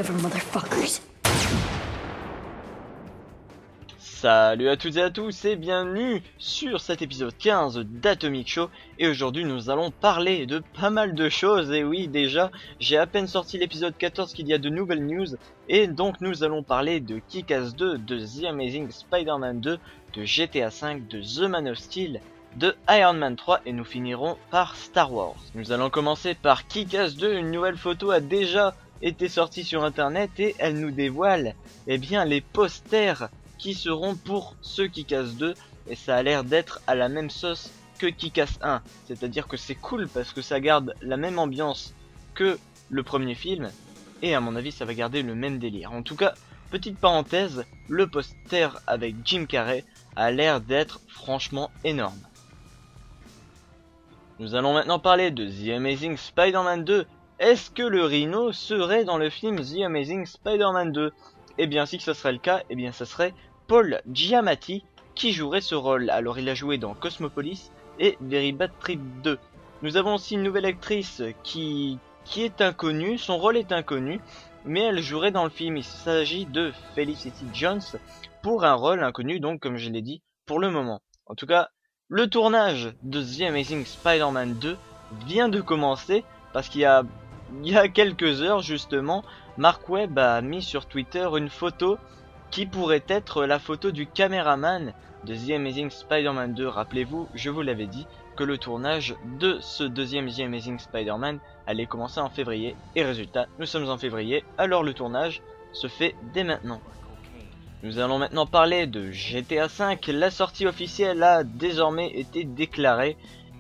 Whatever, motherfuckers. Salut à toutes et à tous et bienvenue sur cet épisode 15 d'Atomic Show. Et aujourd'hui nous allons parler de pas mal de choses. Et oui, déjà j'ai à peine sorti l'épisode 14 qu'il y a de nouvelles news. Et donc nous allons parler de Kick-Ass 2, de The Amazing Spider-Man 2, de GTA 5, de The Man of Steel, de Iron Man 3 et nous finirons par Star Wars. Nous allons commencer par Kick-Ass 2. Une nouvelle photo a déjà été sortie sur internet et elle nous dévoile bien les posters qui seront pour ce Kick-Ass 2, et ça a l'air d'être à la même sauce que Kick-Ass 1, c'est à dire que c'est cool parce que ça garde la même ambiance que le premier film, et à mon avis ça va garder le même délire. En tout cas, petite parenthèse, le poster avec Jim Carrey a l'air d'être franchement énorme. Nous allons maintenant parler de The Amazing Spider-Man 2. Est-ce que le Rhino serait dans le film The Amazing Spider-Man 2? Et bien si ce serait le cas, et bien ça serait Paul Giamatti qui jouerait ce rôle. Alors il a joué dans Cosmopolis et Very Bad Trip 2. Nous avons aussi une nouvelle actrice qui est inconnue, son rôle est inconnu, mais elle jouerait dans le film. Il s'agit de Felicity Jones pour un rôle inconnu, donc comme je l'ai dit, pour le moment. En tout cas, le tournage de The Amazing Spider-Man 2 vient de commencer parce qu'il y a quelques heures justement, Mark Webb a mis sur Twitter une photo qui pourrait être la photo du caméraman de The Amazing Spider-Man 2. Rappelez-vous, je vous l'avais dit, que le tournage de ce deuxième The Amazing Spider-Man allait commencer en février. Et résultat, nous sommes en février, alors le tournage se fait dès maintenant. Nous allons maintenant parler de GTA 5. La sortie officielle a désormais été déclarée.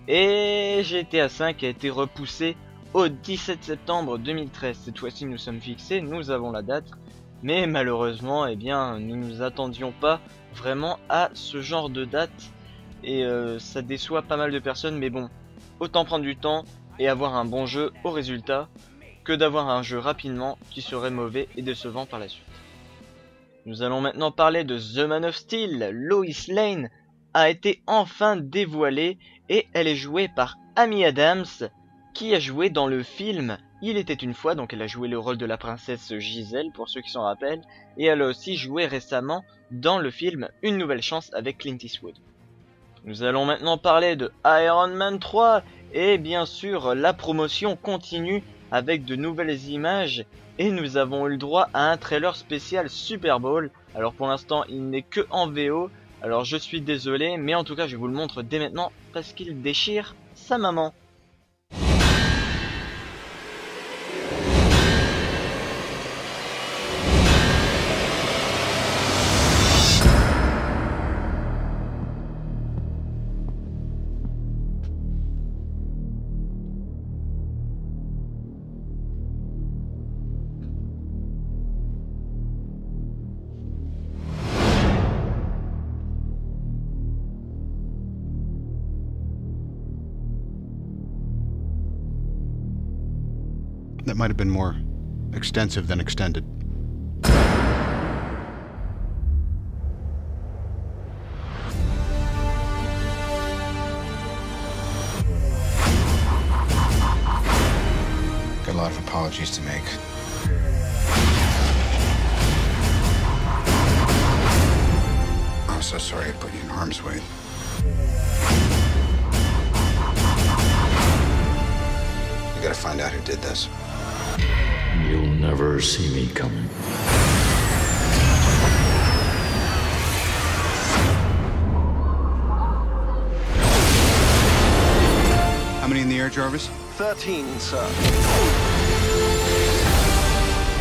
Et GTA 5 a été repoussé au 17 septembre 2013. Cette fois-ci nous sommes fixés, nous avons la date. Mais malheureusement, nous nous attendions pas vraiment à ce genre de date. Et ça déçoit pas mal de personnes. Mais bon, autant prendre du temps et avoir un bon jeu au résultat que d'avoir un jeu rapidement qui serait mauvais et décevant par la suite. Nous allons maintenant parler de The Man of Steel. Lois Lane a été enfin dévoilée et elle est jouée par Amy Adams, qui a joué dans le film Il était une fois, donc elle a joué le rôle de la princesse Giselle pour ceux qui s'en rappellent, et elle a aussi joué récemment dans le film Une nouvelle chance avec Clint Eastwood. Nous allons maintenant parler de Iron Man 3, et bien sûr la promotion continue avec de nouvelles images, et nous avons eu le droit à un trailer spécial Super Bowl. Alors pour l'instant il n'est que en VO, alors je suis désolé, mais en tout cas je vous le montre dès maintenant parce qu'il déchire sa maman. That might have been more extensive than extended. Got a lot of apologies to make. I'm so sorry I put you in harm's way. You gotta find out who did this. You'll never see me coming. How many in the air, Jarvis? 13, sir.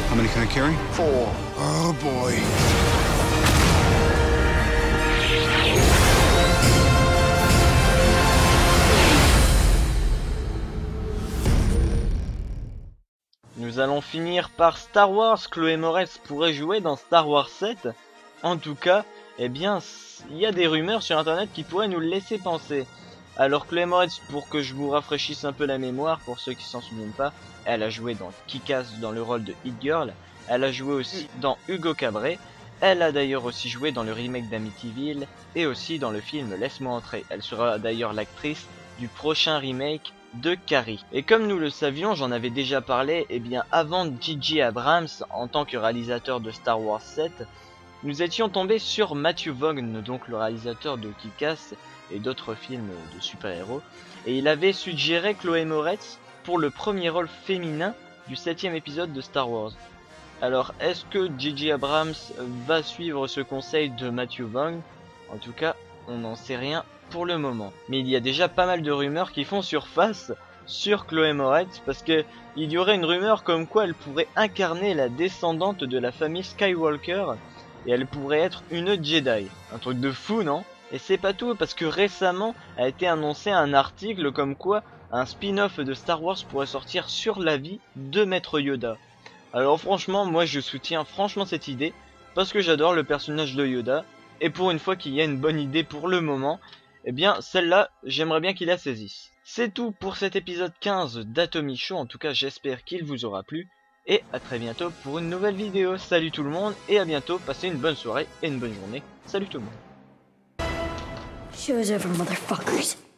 How many can I carry? 4. Oh, boy. Nous allons finir par Star Wars. Chloé Moretz pourrait jouer dans Star Wars 7. En tout cas, il y a des rumeurs sur internet qui pourraient nous le laisser penser. Alors Chloé Moretz, pour que je vous rafraîchisse un peu la mémoire, pour ceux qui s'en souviennent pas, elle a joué dans Kick-Ass dans le rôle de Hit Girl. Elle a joué aussi dans Hugo Cabret. Elle a d'ailleurs aussi joué dans le remake d'Amityville et aussi dans le film Laisse-moi entrer. Elle sera d'ailleurs l'actrice du prochain remake de Carrie. Et comme nous le savions, j'en avais déjà parlé, et bien avant J.J. Abrams en tant que réalisateur de Star Wars 7, nous étions tombés sur Matthew Vaughn, donc le réalisateur de Kick-Ass et d'autres films de super-héros, et il avait suggéré Chloé Moretz pour le premier rôle féminin du 7e épisode de Star Wars. Alors est-ce que J.J. Abrams va suivre ce conseil de Matthew Vaughn? En tout cas, on n'en sait rien pour le moment. Mais il y a déjà pas mal de rumeurs qui font surface sur Chloé Moretz, parce que il y aurait une rumeur comme quoi elle pourrait incarner la descendante de la famille Skywalker, et elle pourrait être une Jedi. Un truc de fou, non? Et c'est pas tout, parce que récemment a été annoncé un article comme quoi un spin-off de Star Wars pourrait sortir sur la vie de Maître Yoda. Alors franchement, moi je soutiens franchement cette idée, parce que j'adore le personnage de Yoda, et pour une fois qu'il y a une bonne idée pour le moment, eh bien celle-là, j'aimerais bien qu'il la saisisse. C'est tout pour cet épisode 15 d'Atomy Show, en tout cas j'espère qu'il vous aura plu, et à très bientôt pour une nouvelle vidéo. Salut tout le monde, et à bientôt, passez une bonne soirée et une bonne journée. Salut tout le monde. Show's over, motherfuckers.